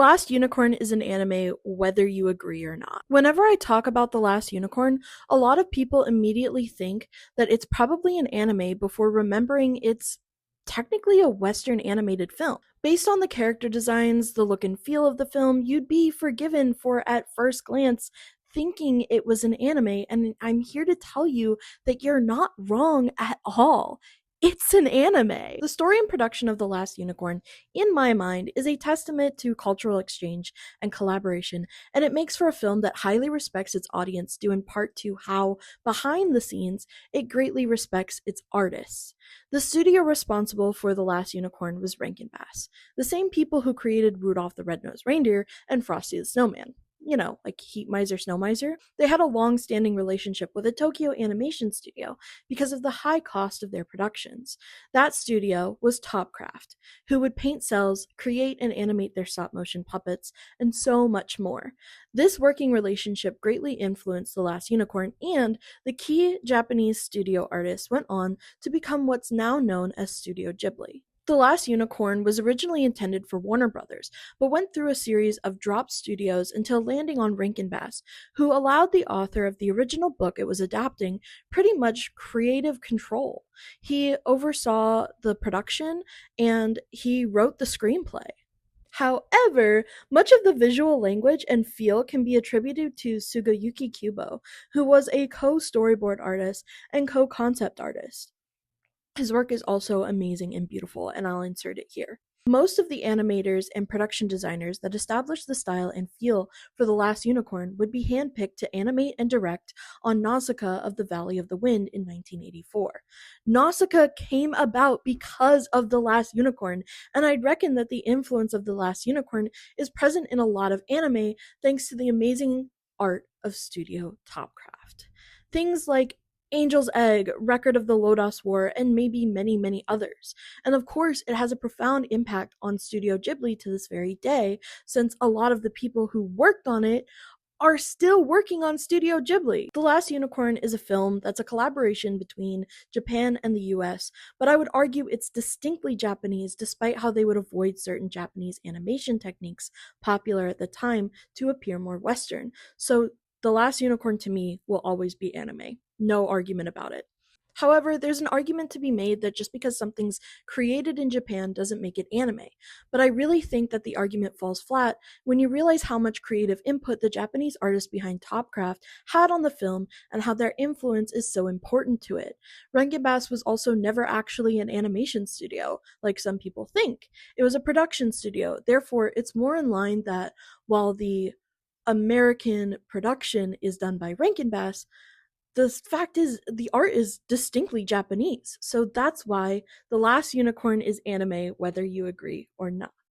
Last Unicorn is an anime whether you agree or not. Whenever I talk about The Last Unicorn, a lot of people immediately think that it's probably an anime before remembering it's technically a Western animated film. Based on the character designs, the look and feel of the film, you'd be forgiven for at first glance thinking it was an anime, and I'm here to tell you that you're not wrong at all. It's an anime. The story and production of The Last Unicorn, in my mind, is a testament to cultural exchange and collaboration, and it makes for a film that highly respects its audience, due in part to how, behind the scenes, it greatly respects its artists. The studio responsible for The Last Unicorn was Rankin Bass, the same people who created Rudolph the Red-Nosed Reindeer and Frosty the Snowman. You know, like Heat Miser, Snow Miser. They had a long standing relationship with a Tokyo animation studio because of the high cost of their productions. That studio was Topcraft, who would paint cells, create and animate their stop motion puppets, and so much more. This working relationship greatly influenced The Last Unicorn, and the key Japanese studio artists went on to become what's now known as Studio Ghibli. The Last Unicorn was originally intended for Warner Brothers, but went through a series of drop studios until landing on Rankin Bass, who allowed the author of the original book it was adapting pretty much creative control. He oversaw the production and he wrote the screenplay. However, much of the visual language and feel can be attributed to Sugiyuki Kubo, who was a co-storyboard artist and co-concept artist. His work is also amazing and beautiful, and I'll insert it here. Most of the animators and production designers that established the style and feel for The Last Unicorn would be handpicked to animate and direct on Nausicaa of the Valley of the Wind in 1984. Nausicaa came about because of The Last Unicorn, and I'd reckon that the influence of The Last Unicorn is present in a lot of anime thanks to the amazing art of Studio Topcraft. Things like Angel's Egg, Record of the Lodoss War, and maybe many, many others. And of course, it has a profound impact on Studio Ghibli to this very day, since a lot of the people who worked on it are still working on Studio Ghibli. The Last Unicorn is a film that's a collaboration between Japan and the US, but I would argue it's distinctly Japanese despite how they would avoid certain Japanese animation techniques popular at the time to appear more Western. So The Last Unicorn to me will always be anime. No argument about it. However, there's an argument to be made that just because something's created in Japan doesn't make it anime, but I really think that the argument falls flat when you realize how much creative input the Japanese artists behind Topcraft had on the film and how their influence is so important to it. Rankin Bass was also never actually an animation studio, like some people think. It was a production studio, therefore it's more in line that while the American production is done by Rankin Bass, the fact is the art is distinctly Japanese. So that's why The Last Unicorn is anime whether you agree or not.